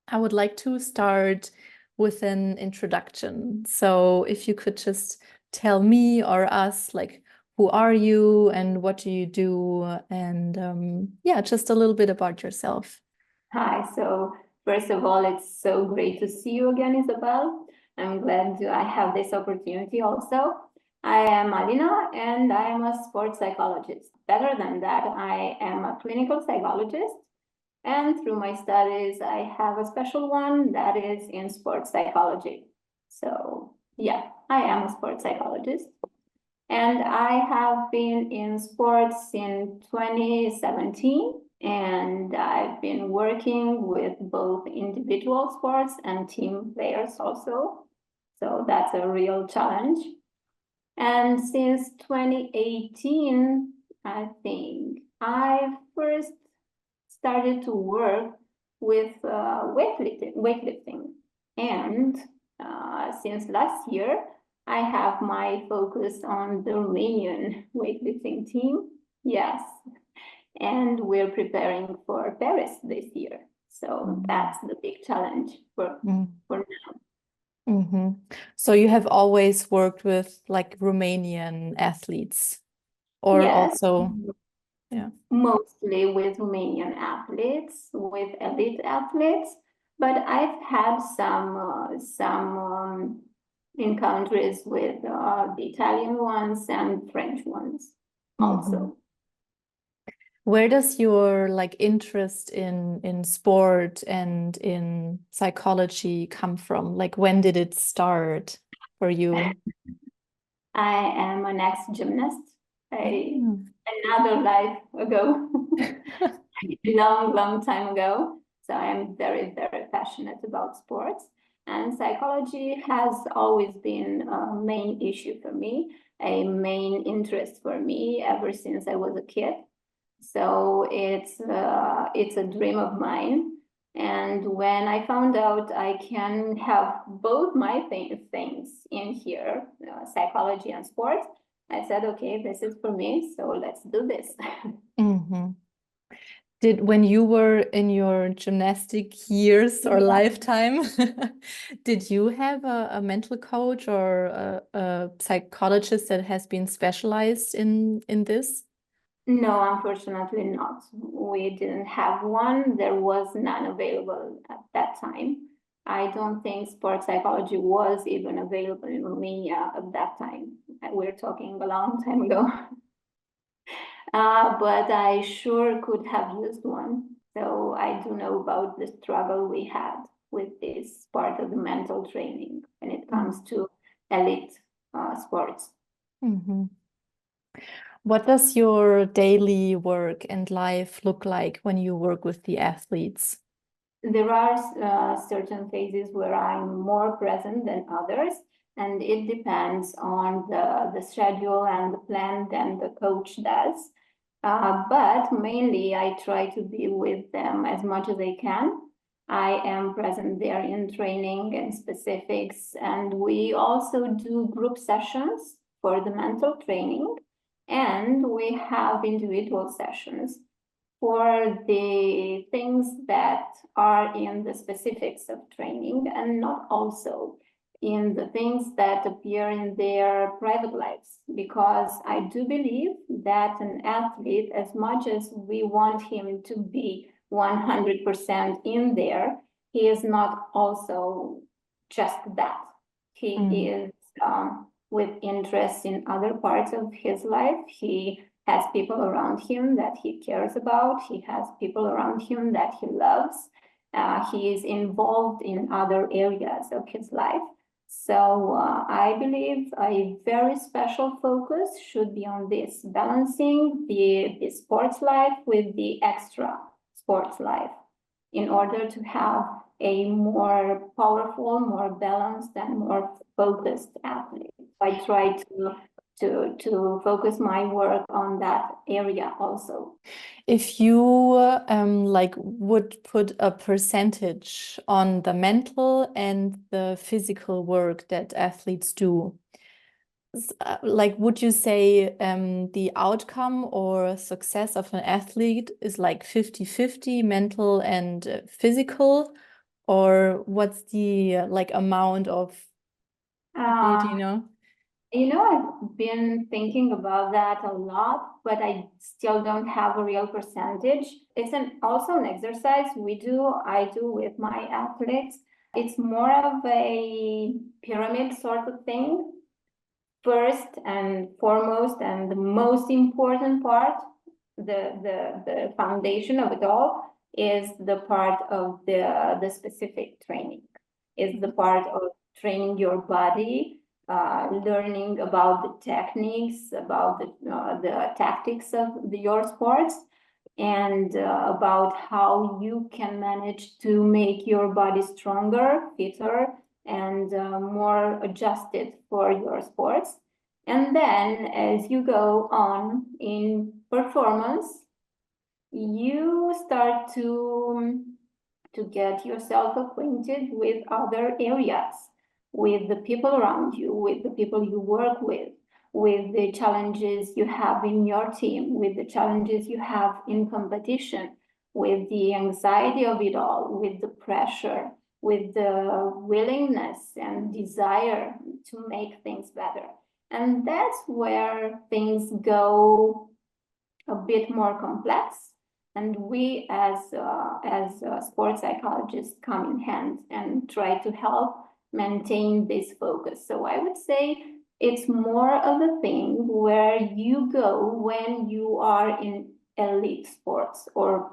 I would like to start with an introduction. So if you could just tell me or us, like, who are you and what do you do? And yeah, just a little bit about yourself. Hi, so first of all, it's so great to see you again, Isabel. I'm glad I have this opportunity also. I am Alina and I am a sports psychologist. Better than that, I am a clinical psychologist. And through my studies, I have a special one that is in sports psychology. So, yeah, I am a sports psychologist. And I have been in sports in 2017, and I've been working with both individual sports and team players also. So that's a real challenge. And since 2018, I think I first started to work with weightlifting. And since last year, I have my focus on the Romanian weightlifting team. Yes. And we're preparing for Paris this year. So that's the big challenge for now. Mm-hmm. So you have always worked with like Romanian athletes or Yes, also, yeah. mostly with Romanian athletes, with elite athletes, but I've had some encounters with the Italian ones and French ones Mm-hmm. also. Where does your like interest in sport and in psychology come from? Like when did it start for you? I am an ex-gymnast, Mm. another life ago, long, long time ago. So I am very, very passionate about sports. And psychology has always been a main issue for me, a main interest for me ever since I was a kid. So it's a dream of mine. And when I found out I can have both my things in here, psychology and sports, I said, okay, this is for me. So let's do this. Mm-hmm. When you were in your gymnastic years or Yeah. lifetime, did you have a mental coach or a psychologist that has been specialized in this? No, unfortunately not. We didn't have one. There was none available at that time. I don't think sports psychology was even available in Romania at that time. We're talking a long time ago. But I sure could have used one. So I do know about the struggle we had with this part of the mental training when it comes to elite sports. Mm-hmm. What does your daily work and life look like when you work with the athletes? There are certain phases where I'm more present than others, and it depends on the schedule and the plan that the coach does. But mainly, I try to be with them as much as I can. I am present there in training and specifics, and we also do group sessions for the mental training, and we have individual sessions for the things that are in the specifics of training and not also in the things that appear in their private lives. Because I do believe that an athlete, as much as we want him to be 100% in there, he is not also just that. He Mm. is with interests in other parts of his life. He has people around him that he cares about. He has people around him that he loves. He is involved in other areas of his life. So I believe a very special focus should be on this, balancing the sports life with the extra sports life in order to have a more powerful, more balanced, and more focused athlete. I try to focus my work on that area also. If you like would put a percentage on the mental and the physical work that athletes do, like would you say the outcome or success of an athlete is like 50-50 mental and physical, or what's the like amount of athlete, you know? I've been thinking about that a lot, but I still don't have a real percentage. It's also an exercise I do with my athletes. It's more of a pyramid sort of thing. First and foremost, and the most important part, the foundation of it all is the part of the specific training, is the part of training your body, learning about the techniques, about the tactics of your sports, and about how you can manage to make your body stronger, fitter, and more adjusted for your sports. And then as you go on in performance, you start to get yourself acquainted with other areas, with the people around you, with the people you work with the challenges you have in your team, with the challenges you have in competition, with the anxiety of it all, with the pressure, with the willingness and desire to make things better. And that's where things go a bit more complex. And we as sports psychologists come in hand and try to help maintain this focus. So I would say it's more of a thing where you go when you are in elite sports, or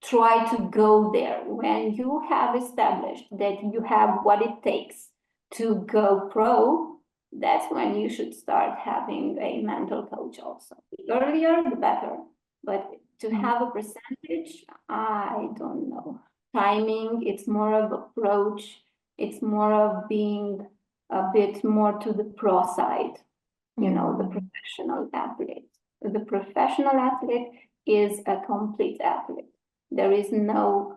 try to go there when you have established that you have what it takes to go pro. That's when you should start having a mental coach also. The earlier, the better. But to have a percentage, I don't know. Timing, it's more of approach. It's more of being a bit more to the pro side, the professional athlete. The professional athlete is a complete athlete. There is no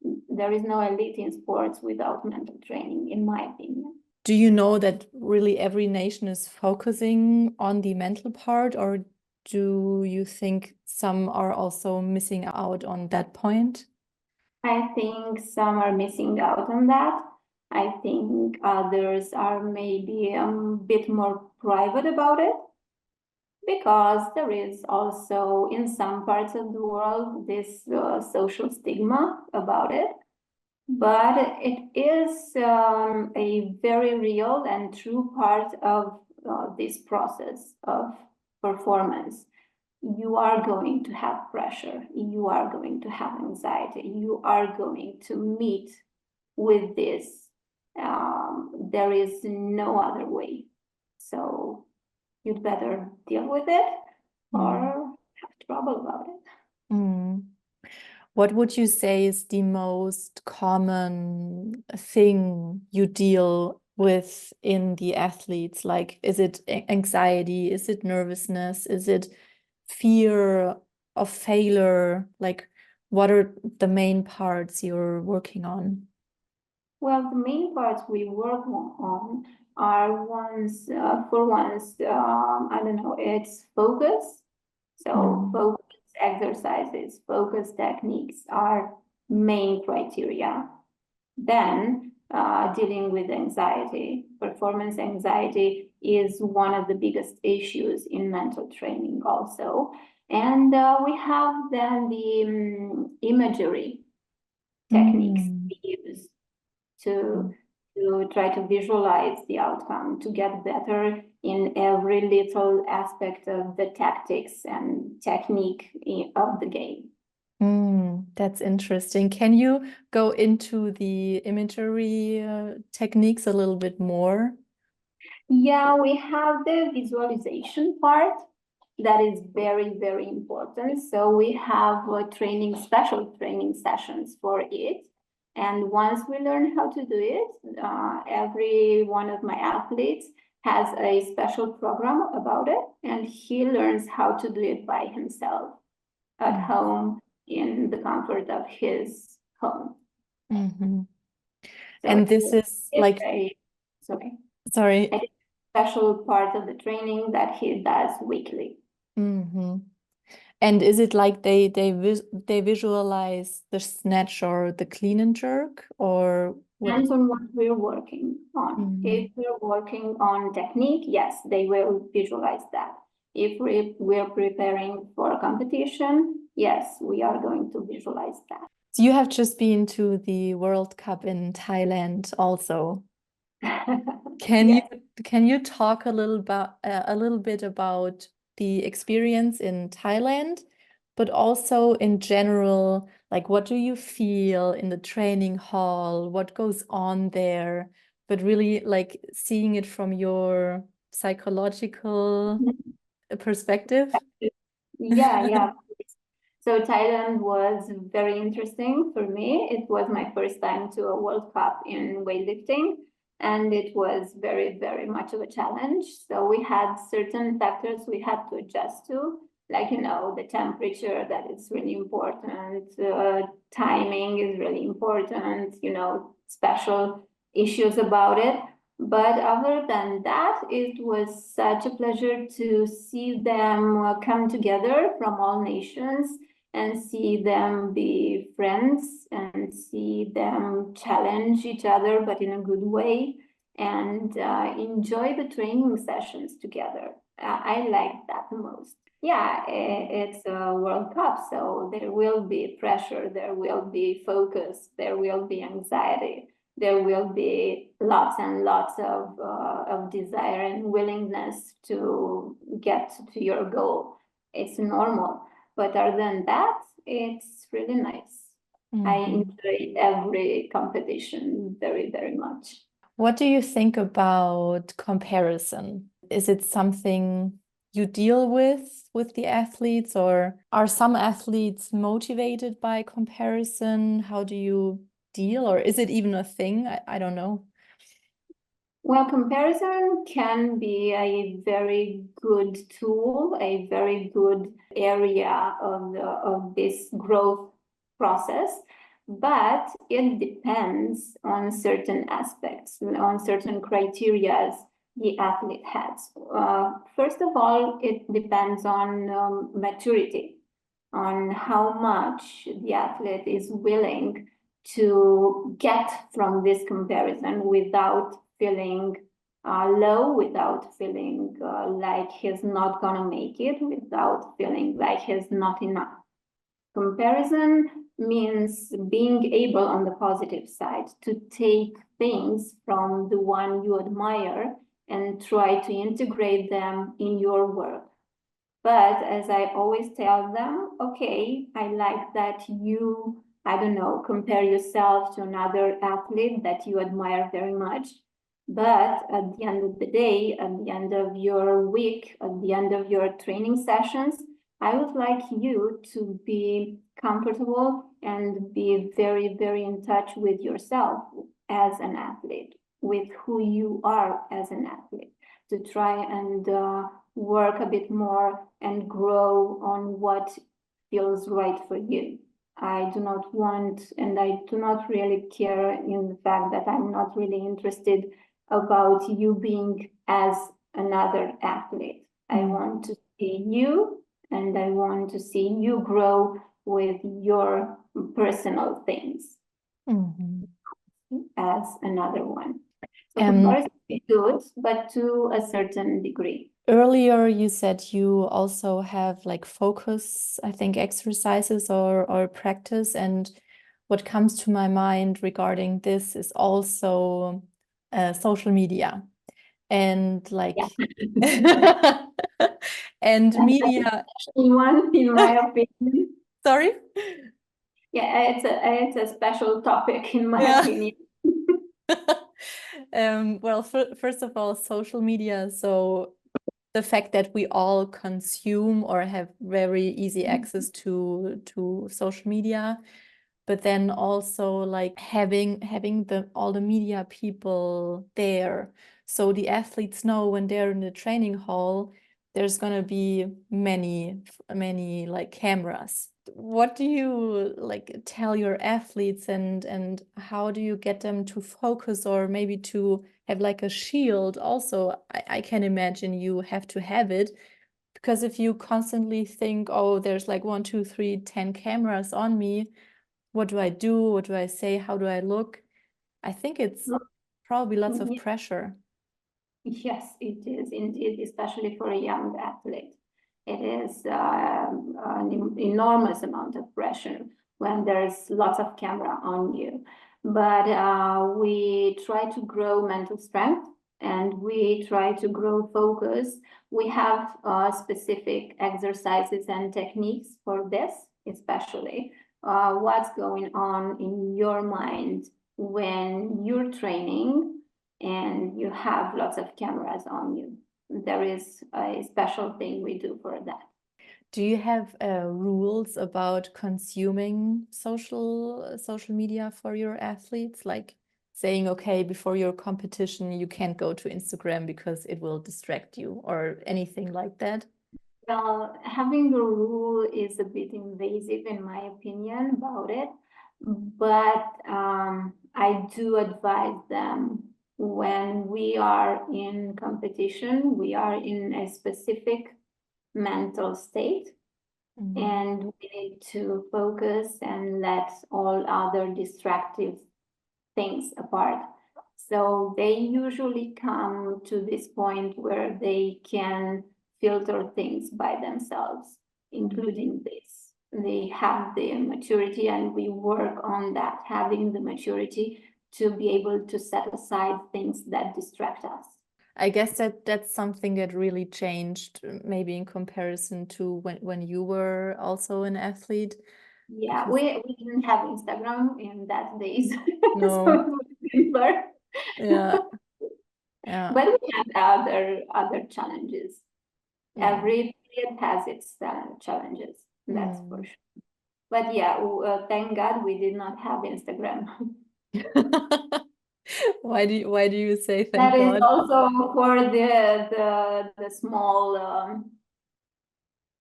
elite in sports without mental training, in my opinion. Do you know that really every nation is focusing on the mental part, or do you think some are also missing out on that point? I think some are missing out on that. I think others are maybe a bit more private about it, because there is also in some parts of the world this social stigma about it. But it is a very real and true part of this process of performance. You are going to have pressure, you are going to have anxiety, you are going to meet with this. There is no other way. So you'd better deal with it or have trouble about it. What would you say is the most common thing you deal with in the athletes? Like, is it anxiety? Is it nervousness? Is it fear of failure? Like, what are the main parts you're working on? Well, the main parts we work on are I don't know, it's focus. So focus exercises, focus techniques are main criteria. Then dealing with anxiety, performance anxiety is one of the biggest issues in mental training also. And we have then the imagery techniques we use to try to visualize the outcome, to get better in every little aspect of the tactics and technique of the game. That's interesting. Can you go into the imagery techniques a little bit more? Yeah, we have the visualization part that is very, very important. So we have special training sessions for it. And once we learn how to do it, every one of my athletes has a special program about it, and he learns how to do it by himself at home in the comfort of his home. So and this is like sorry. A special part of the training that he does weekly. And is it like they visualize the snatch or the clean and jerk, or what? Depends on what we're working on. If we're working on technique, yes, they will visualize that. If we're preparing for a competition, yes, we are going to visualize that. So you have just been to the World Cup in Thailand also. Yes. Can you talk a little bit about the experience in Thailand, but also in general, like what do you feel in the training hall? What goes on there? But really like seeing it from your psychological perspective. Yeah, yeah. So Thailand was very interesting for me. It was my first time to a World Cup in weightlifting, and it was very, very much of a challenge. So we had certain factors we had to adjust to, like, the temperature, that is really important, timing is really important, special issues about it. But other than that, it was such a pleasure to see them come together from all nations and see them be friends and see them challenge each other, but in a good way, and enjoy the training sessions together. I like that the most. Yeah, it's a World Cup, so there will be pressure, there will be focus, there will be anxiety, there will be lots and lots of desire and willingness to get to your goal. It's normal. But other than that, it's really nice. I enjoy every competition very, very much. What do you think about comparison? Is it something you deal with the athletes, or are some athletes motivated by comparison? How do you deal, or is it even a thing? I don't know. Well, comparison can be a very good tool, a very good area of this growth process, but it depends on certain aspects, on certain criteria the athlete has. First of all, it depends on maturity, on how much the athlete is willing to get from this comparison without feeling low, without feeling like he's not gonna make it, without feeling like he's not enough. Comparison means being able on the positive side to take things from the one you admire and try to integrate them in your work. But as I always tell them, okay, I like that you, I don't know, compare yourself to another athlete that you admire very much. But at the end of the day, at the end of your week, at the end of your training sessions, I would like you to be comfortable and be very, very in touch with yourself as an athlete, with who you are as an athlete, to try and work a bit more and grow on what feels right for you. I do not want, and I do not really care in the fact that I'm not really interested about you being as another athlete. I want to see you, and I want to see you grow with your personal things as another one. So comparison is good, but to a certain degree. Earlier, you said you also have like focus, I think, exercises or practice. And what comes to my mind regarding this is also social media and like and media. One, in my opinion. Sorry? Yeah, it's a special topic in my opinion. Well, first of all, social media. So the fact that we all consume or have very easy access to social media, but then also like having all the media people there, so the athletes know when they're in the training hall there's gonna be many like cameras. What do you like tell your athletes, and how do you get them to focus, or maybe to have like a shield also? I can imagine you have to have it, Because if you constantly think, oh, there's like 1, 2, 3, 10 cameras on me, what do I do? What do I say? How do I look? I think it's probably lots of pressure. Yes, it is indeed, especially for a young athlete. It is an enormous amount of pressure when there's lots of camera on you. But we try to grow mental strength and we try to grow focus. We have specific exercises and techniques for this, especially what's going on in your mind when you're training and you have lots of cameras on you. There is a special thing we do for that. Do you have rules about consuming social media for your athletes? Like saying, okay, before your competition, you can't go to Instagram because it will distract you, or anything like that? Well, having a rule is a bit invasive in my opinion about it, but I do advise them when we are in competition, we are in a specific mental state. And we need to focus and let all other distractive things apart. So they usually come to this point where they can filter things by themselves, including this. They have the maturity, and we work on that, having the maturity to be able to set aside things that distract us. I guess that's something that really changed, maybe in comparison to when you were also an athlete. Yeah, we didn't have Instagram in that days. No. So it was simpler. Yeah. Yeah. But we had other challenges. Every period has its challenges, that's for sure. But yeah, thank God we did not have Instagram. Why do you say thank That God? is also for the small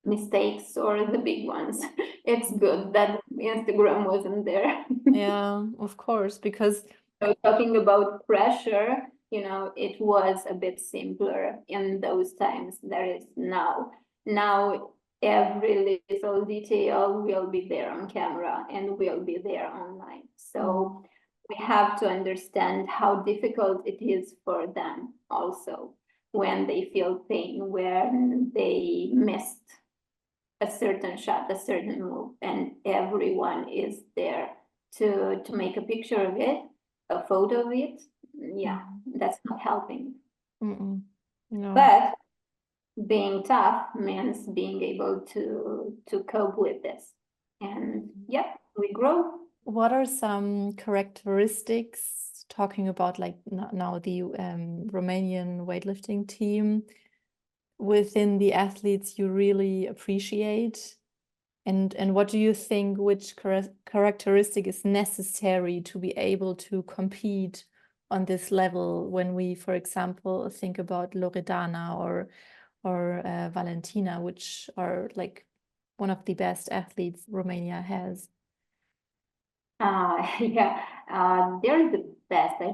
mistakes or the big ones. It's good that Instagram wasn't there. Yeah, of course, because So talking about pressure, you know, it was a bit simpler in those times. There is now. Now every little detail will be there on camera and will be there online. So we have to understand how difficult it is for them also when they feel pain, when they missed a certain shot, a certain move, and everyone is there to make a picture of it, a photo of it. Yeah, that's not helping. No. But being tough means being able to cope with this. And yeah, we grow. What are some characteristics, talking about like now the Romanian weightlifting team, within the athletes you really appreciate? And what do you think, which characteristic is necessary to be able to compete on this level when we, for example, think about Loredana or Valentina, which are like one of the best athletes Romania has? Yeah, they're the best. I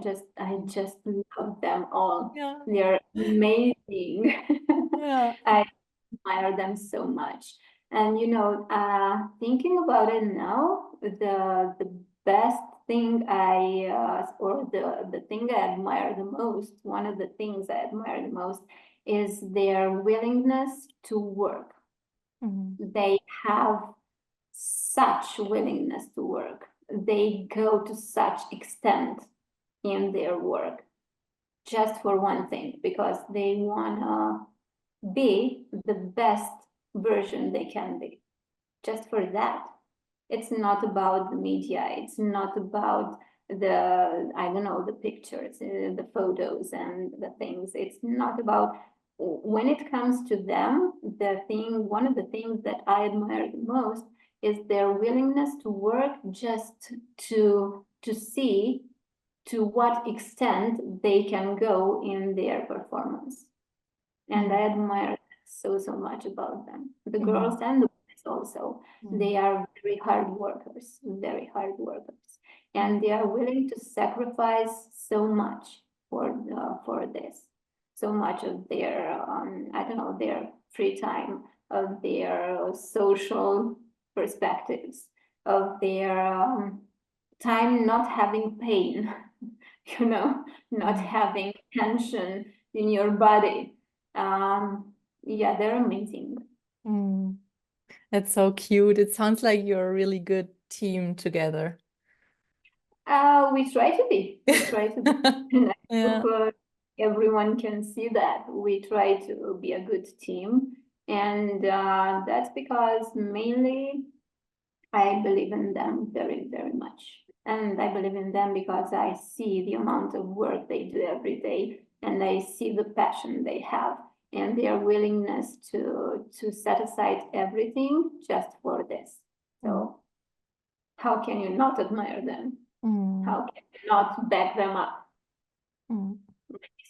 just love them all. Yeah. They're amazing. Yeah. I admire them so much. And you know, thinking about it now, the best thing or the thing I admire the most, one of the things I admire the most is their willingness to work. They have such willingness to work. They go to such extent in their work just for one thing, because they wanna be the best version they can be. Just for that. It's not about the media. It's not about I don't know, the pictures, the photos and the things. It's not about, when it comes to them, one of the things that I admire the most is their willingness to work just to see to what extent they can go in their performance. And I admire so much about them. The girls and the boys also. They are very hard workers, and they are willing to sacrifice so much for this. So much of their I don't know, their free time, of their social perspectives, of their time not having pain, you know, not having tension in your body. Yeah, they're amazing. That's so cute. It sounds like you're a really good team together. We try to be. We try to be. And I Yeah. hope everyone can see that. We try to be a good team. And that's because mainly I believe in them very, very much. And I believe in them because I see the amount of work they do every day, and I see the passion they have and their willingness to set aside everything just for this. So how can you not admire them? How can you not back them up? You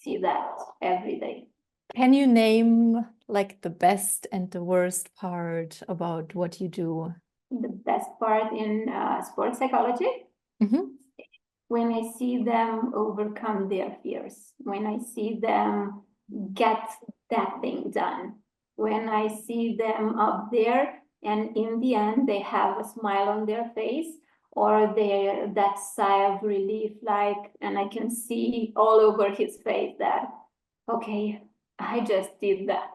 see that every day. Can you name like the best and the worst part about what you do? The best part in sports psychology, when I see them overcome their fears, when I see them get that thing done, when I see them up there and in the end they have a smile on their face, or that sigh of relief, like, and I can see all over his face that, okay, I just did that.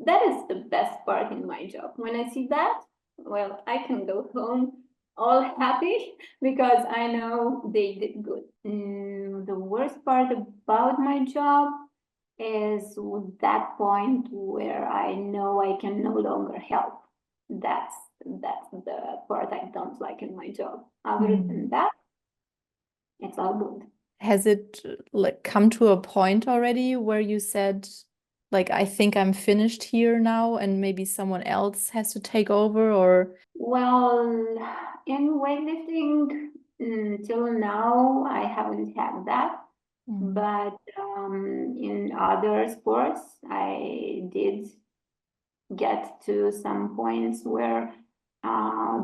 That is the best part in my job. When I see that, well, I can go home all happy because I know they did good. The worst part about my job is that point where I know I can no longer help. That's the part I don't like in my job. Other than that, it's all good. Has it like come to a point already where you said, like, I think I'm finished here now and maybe someone else has to take over? Or well, in weightlifting, till now, I haven't had that. But in other sports, I did get to some points where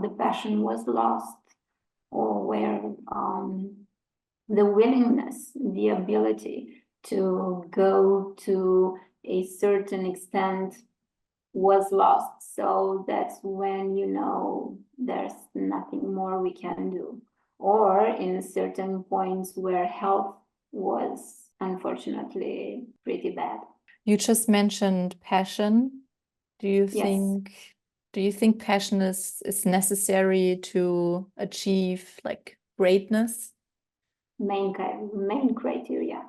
the passion was lost, or where the willingness, the ability to go to a certain extent was lost. So that's when, you know, there's nothing more we can do. Or in certain points where health was unfortunately pretty bad. you just mentioned passion. Do you think passion is necessary to achieve like greatness? Main criteria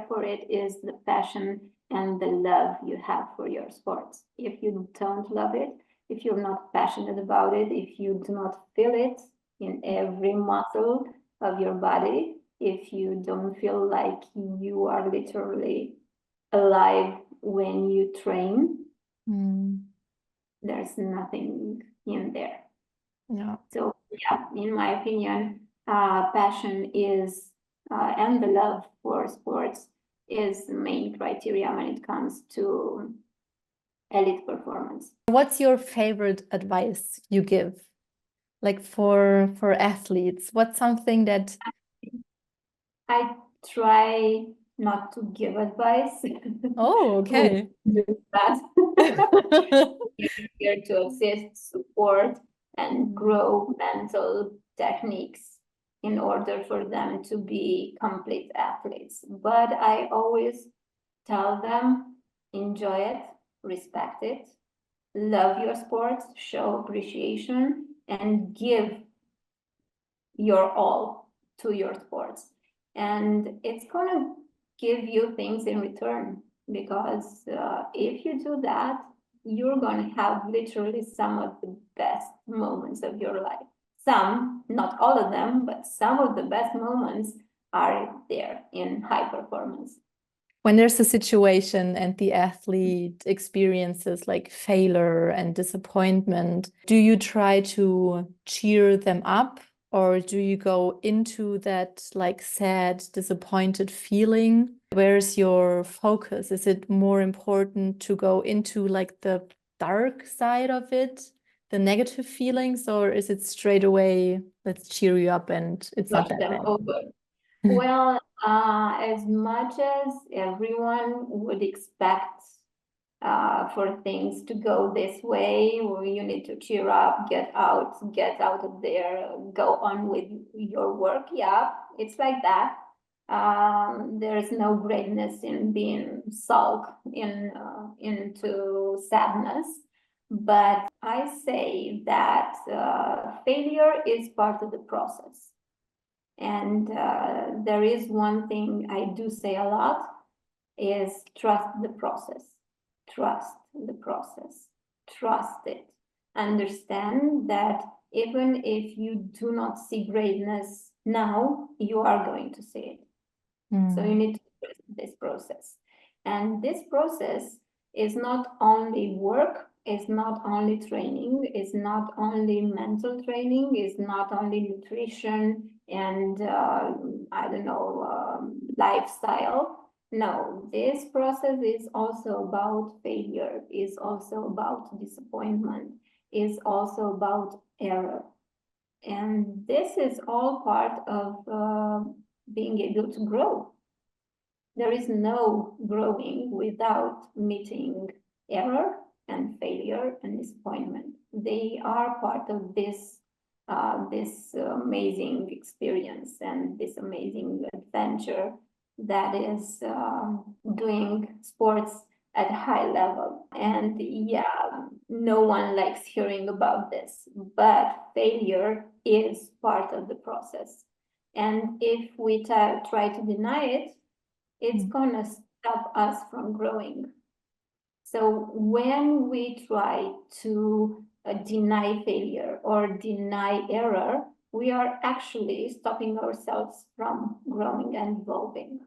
for it is the passion and the love you have for your sports. If you don't love it, if you're not passionate about it, if you do not feel it in every muscle of your body, if you don't feel like you are literally alive when you train, there's nothing in there. Yeah. So yeah, in my opinion, passion is and the love for sports is the main criteria when it comes to elite performance. What's your favorite advice you give, like for athletes? What's something that I try not to give advice. Oh, okay. Do that. We're here to assist, support, and grow mental techniques in order for them to be complete athletes. But I always tell them, enjoy it, respect it, love your sports, show appreciation, and give your all to your sports. And it's gonna give you things in return, because if you do that, you're gonna have literally some of the best moments of your life. Some, not all of them, but some of the best moments are there in high performance. when there's a situation and the athlete experiences like failure and disappointment, do you try to cheer them up, or do you go into that like sad, disappointed feeling? Where's your focus? Is it more important to go into like the dark side of it, the negative feelings, or is it straight away, let's cheer you up and it's not that bad? Over. Well, as much as everyone would expect for things to go this way, or you need to cheer up, get out of there, go on with your work. Yeah, it's like that. There's no greatness in being sulk into sadness. But I say that failure is part of the process. And there is one thing I do say a lot is trust the process. Trust the process. Trust it. Understand that even if you do not see greatness now, you are going to see it. So you need to trust this process. And this process is not only work, is not only training, is not only mental training, is not only nutrition and I don't know, lifestyle. No, this process is also about failure, is also about disappointment, is also about error. And this is all part of being able to grow. There is no growing without meeting error and failure and disappointment. They are part of this amazing experience and this amazing adventure that is doing sports at a high level. And yeah, no one likes hearing about this, but failure is part of the process. And if we try to deny it, it's gonna stop us from growing. So when we try to deny failure or deny error, we are actually stopping ourselves from growing and evolving.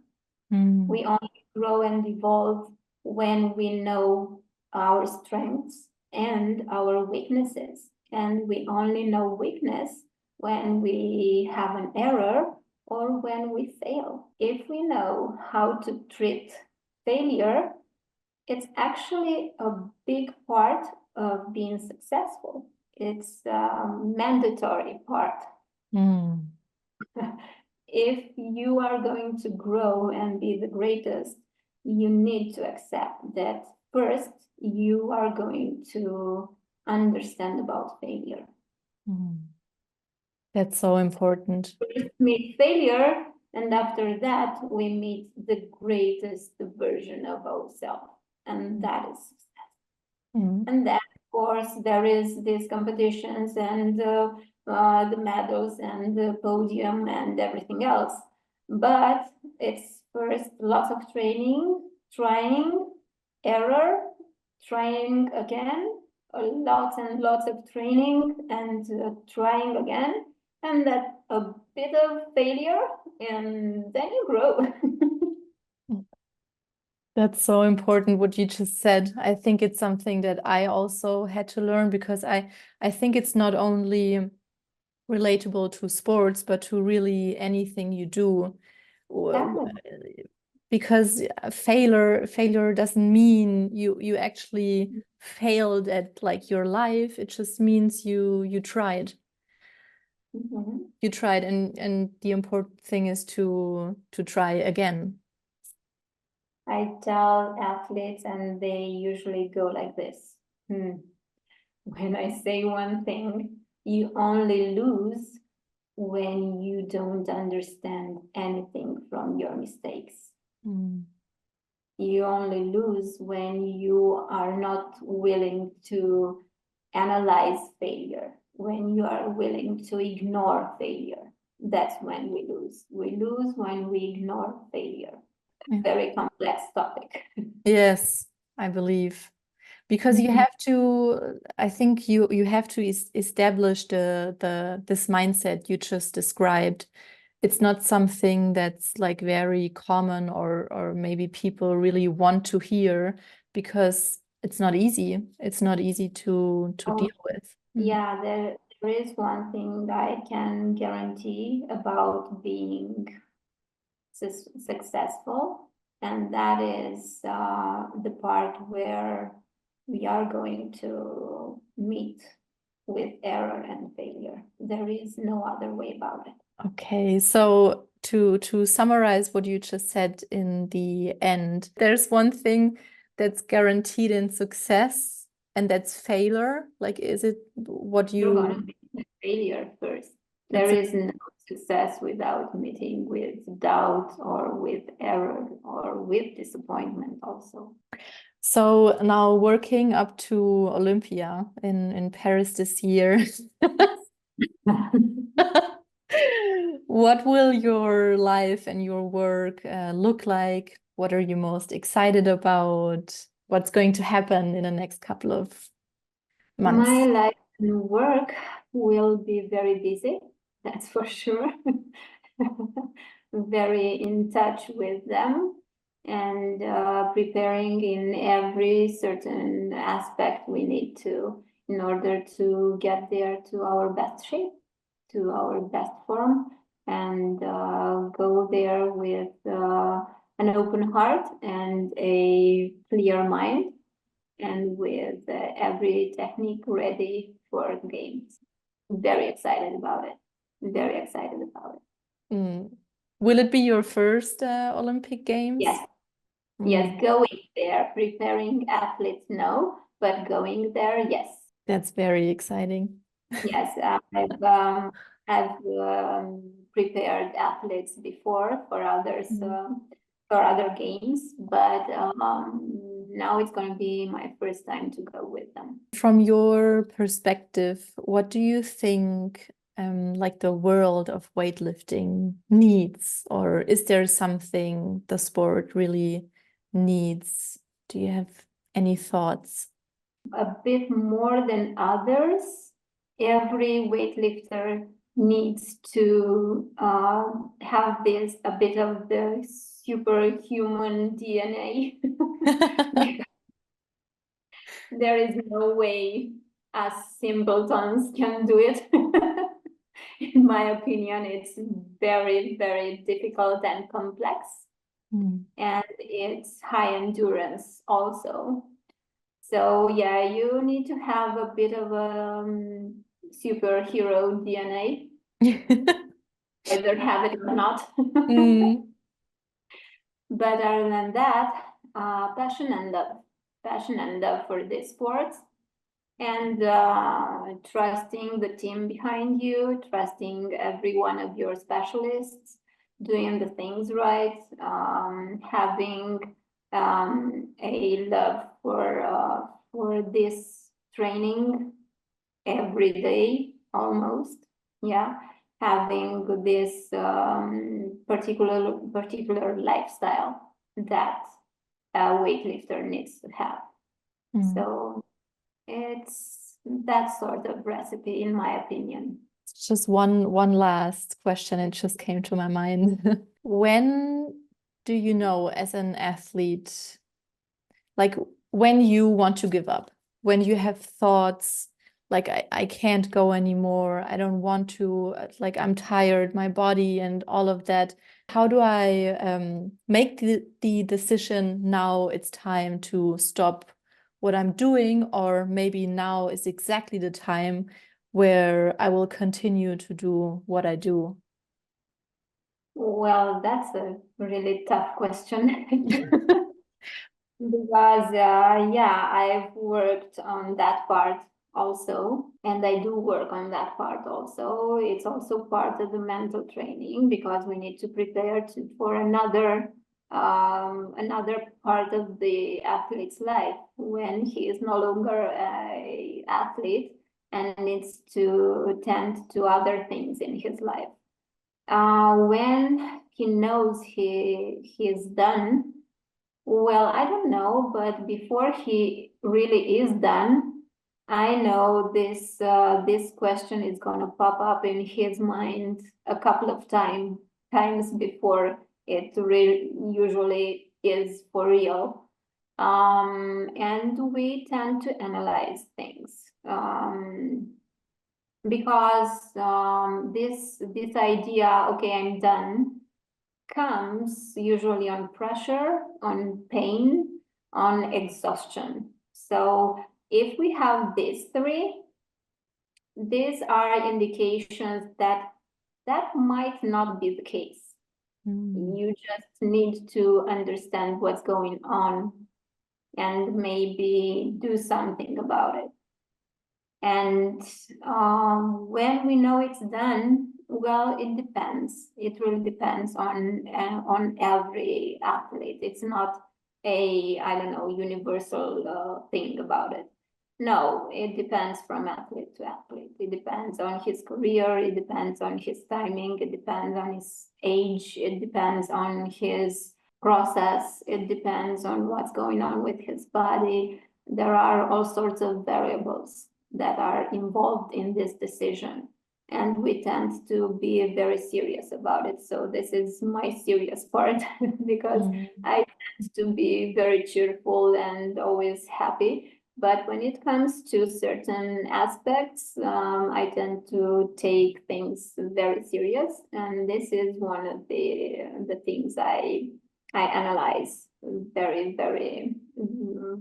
We only grow and evolve when we know our strengths and our weaknesses. And we only know weakness when we have an error or when we fail. If we know how to treat failure, it's actually a big part of being successful. It's a mandatory part. If you are going to grow and be the greatest, you need to accept that first you are going to understand about failure. That's so important. We meet failure, and after that, we meet the greatest version of ourselves, and that is success. And then, of course, there is these competitions and the medals and the podium and everything else. But it's first lots of training, trying, error, trying again, lots and lots of training and trying again, and that a bit of failure, and then you grow. That's so important what you just said. I think it's something that I also had to learn, because I think it's not only relatable to sports, but to really anything you do. Because failure doesn't mean you actually failed at like your life. It just means you tried. You tried, and the important thing is to try again. I tell athletes, and they usually go like this. When I say one thing, you only lose when you don't understand anything from your mistakes. You only lose when you are not willing to analyze failure, when you are willing to ignore failure. That's when we lose. We lose when we ignore failure. Very complex topic. Yes, I believe. Because you have to, I think you have to establish this mindset you just described. It's not something that's like very common or maybe people really want to hear, because it's not easy. It's not easy to deal with. Yeah, there is one thing I can guarantee about being successful, and that is the part where we are going to meet with error and failure. There is no other way about it. Okay, so to summarize what you just said in the end, there's one thing that's guaranteed in success and that's failure? Like, is it what You're going you... to be a failure first. There is no success without meeting with doubt or with error or with disappointment also. So now working up to Olympia in Paris this year, what will your life and your work look like? What are you most excited about? What's going to happen in the next couple of months? My life and work will be very busy, that's for sure. Very in touch with them and preparing in every certain aspect we need to in order to get there to our best shape, to our best form, and go there with an open heart and a clear mind, and with every technique ready for the games. Very excited about it. Very excited about it. Mm. Will it be your first Olympic Games? Yes. Yes, going there, preparing athletes, no, but going there, yes. That's very exciting. Yes, I've prepared athletes before for others, for other games, but now it's going to be my first time to go with them. From your perspective, what do you think like the world of weightlifting needs, or is there something the sport really needs? Do you have any thoughts? A bit more than others, every weightlifter needs to have a bit of the superhuman DNA. There is no way us simpletons can do it. In my opinion, it's very, very difficult and complex. And it's high endurance also. So yeah, you need to have a bit of a superhero DNA, either have it or not. But other than that, passion and love for this sport, and trusting the team behind you, trusting every one of your specialists, doing the things right, having a love for this training every day almost, yeah, having this particular lifestyle that a weightlifter needs to have. So it's that sort of recipe, in my opinion. Just one last question, it just came to my mind. When do you know, as an athlete, like when you want to give up, when you have thoughts like I can't go anymore, I don't want to, like I'm tired, my body and all of that. How do I make the decision now it's time to stop what I'm doing, or maybe now is exactly the time where I will continue to do what I do? Well, that's a really tough question. Because yeah, I've worked on that part also, and I do work on that part also. It's also part of the mental training, because we need to prepare for another part of the athlete's life when he is no longer an athlete and needs to tend to other things in his life. When he knows he is done, well, I don't know, but before he really is done, I know this question is going to pop up in his mind a couple of times before it usually is for real. And we tend to analyze things because this idea, okay, I'm done, comes usually on pressure, on pain, on exhaustion. So if we have these three, these are indications that might not be the case. You just need to understand what's going on and maybe do something about it. And when we know it's done, well, it depends. It really depends on every athlete. It's not a, I don't know, universal thing about it. No, it depends from athlete to athlete. It depends on his career. It depends on his timing. It depends on his age. It depends on his process. It depends on what's going on with his body. There are all sorts of variables that are involved in this decision, and we tend to be very serious about it. So this is my serious part because I tend to be very cheerful and always happy. But when it comes to certain aspects, I tend to take things very serious, and this is one of the things I analyze very, very,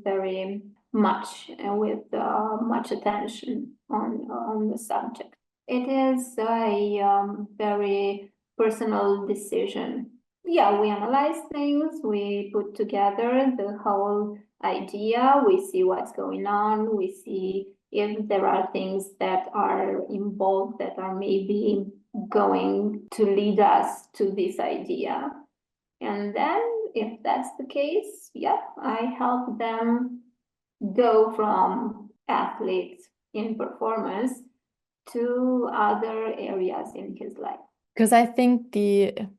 very much, with much attention on the subject. It is a very personal decision. Yeah, we analyze things, we put together the whole idea, we see what's going on, we see if there are things that are involved that are maybe going to lead us to this idea. And then if that's the case, yeah, I help them go from athletes in performance to other areas in his life. Because I think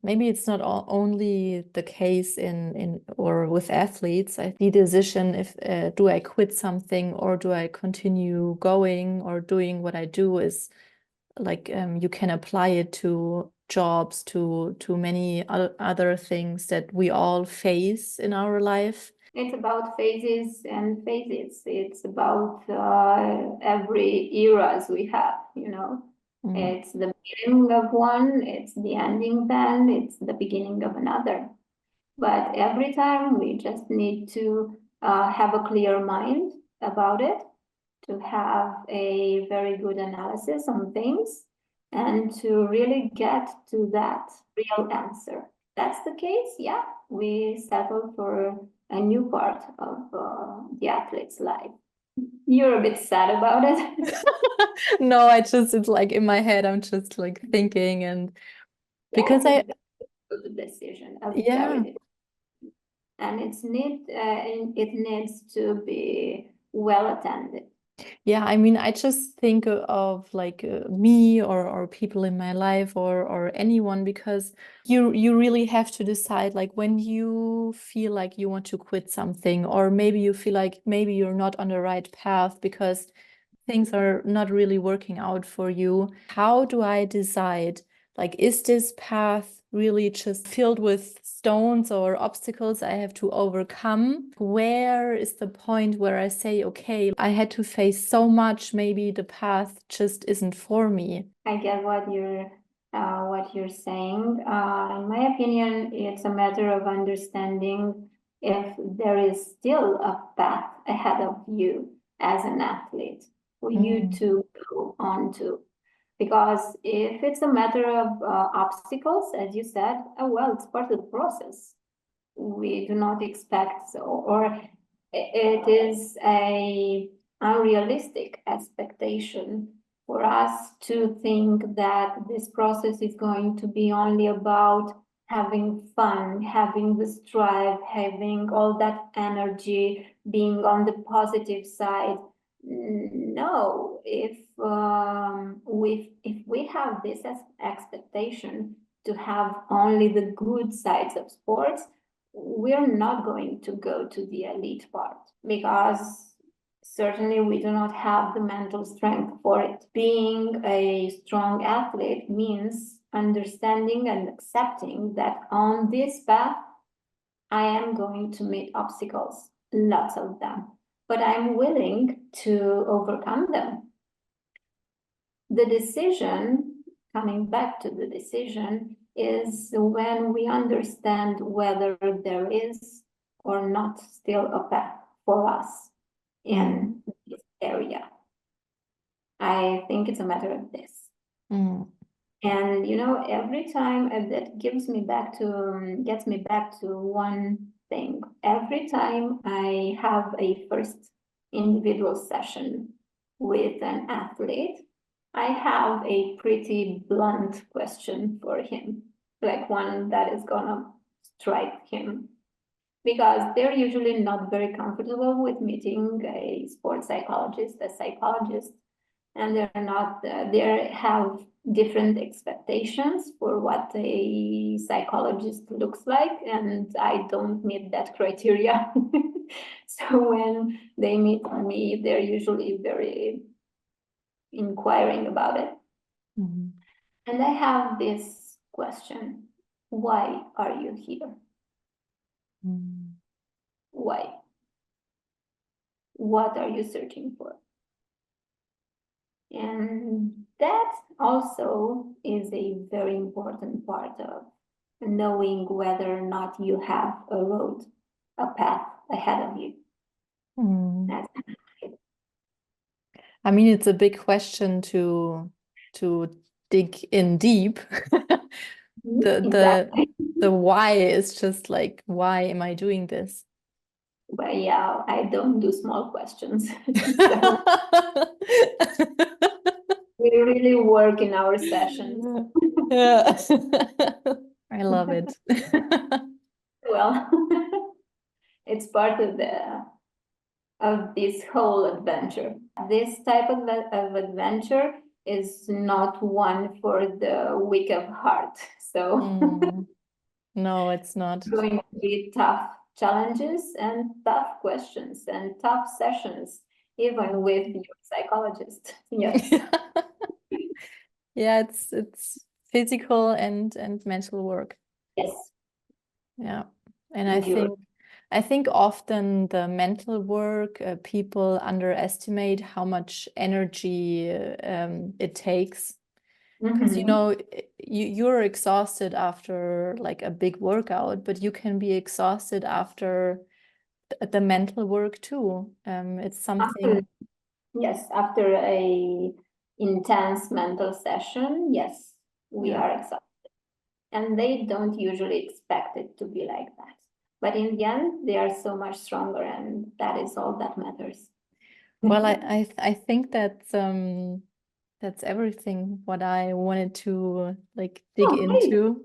maybe it's not only the case in or with athletes. The decision if do I quit something or do I continue going or doing what I do is like you can apply it to jobs, to many other things that we all face in our life. It's about phases and phases. It's about every eras we have, you know. It's the beginning of one, it's the ending then, it's the beginning of another. But every time we just need to have a clear mind about it, to have a very good analysis on things, and to really get to that real answer. That's the case, yeah, we settle for a new part of the athlete's life. You're a bit sad about it. No, it's like in my head, I'm just like thinking, and because yes, the decision of yeah. And it needs to be well attended. Yeah, I mean, I just think of like me or people in my life or anyone, because you really have to decide, like when you feel like you want to quit something, or maybe you feel like maybe you're not on the right path because things are not really working out for you. How do I decide? Like, is this path really just filled with stones or obstacles I have to overcome? Where is the point where I say, okay, I had to face so much, maybe the path just isn't for me? I get what you're saying. In my opinion, it's a matter of understanding if there is still a path ahead of you as an athlete for you to go on to. Because if it's a matter of obstacles, as you said, well, it's part of the process. We do not expect so, or it is a unrealistic expectation for us to think that this process is going to be only about having fun, having the strive, having all that energy, being on the positive side. No, if we have this expectation to have only the good sides of sports, we're not going to go to the elite part, because certainly we do not have the mental strength for it. Being a strong athlete means understanding and accepting that on this path, I am going to meet obstacles, lots of them, but I'm willing to overcome them. The decision, coming back to the decision, is when we understand whether there is or not still a path for us in this area. I think it's a matter of this. And you know, every time that gets me back to one thing. Every time I have a first individual session with an athlete, I have a pretty blunt question for him, like one that is gonna strike him. Because they're usually not very comfortable with meeting a sports psychologist, a psychologist, and they're not, they have different expectations for what a psychologist looks like, and I don't meet that criteria. So when they meet me, they're usually very inquiring about it. Mm-hmm. And I have this question: why are you here? Mm-hmm. Why? What are you searching for? And that also is a very important part of knowing whether or not you have a road, a path ahead of you. Mm. I mean, it's a big question to dig in deep. Exactly. The why is just like, why am I doing this? But yeah, I don't do small questions. So we really work in our sessions. Yeah. I love it. Well, it's part of this whole adventure. This type of adventure is not one for the weak of heart. So Mm. No, it's not. going to be tough challenges and tough questions and tough sessions, even with your psychologist. Yes. Yeah, it's physical and mental work. Yes. Yeah. And And I think often the mental work, people underestimate how much energy it takes. Because you know, you're exhausted after like a big workout, but you can be exhausted after the mental work too. It's something. yes, after a intense mental session, yes, we are exhausted. And they don't usually expect it to be like that. But in the end, they are so much stronger, and that is all that matters. Well, I think that's everything what I wanted to like dig into.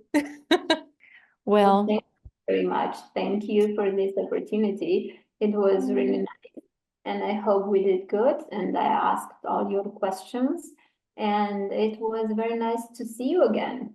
Well, Well, thank you very much. Thank you for this opportunity. It was really nice, and I hope we did good, and I asked all your questions, and it was very nice to see you again.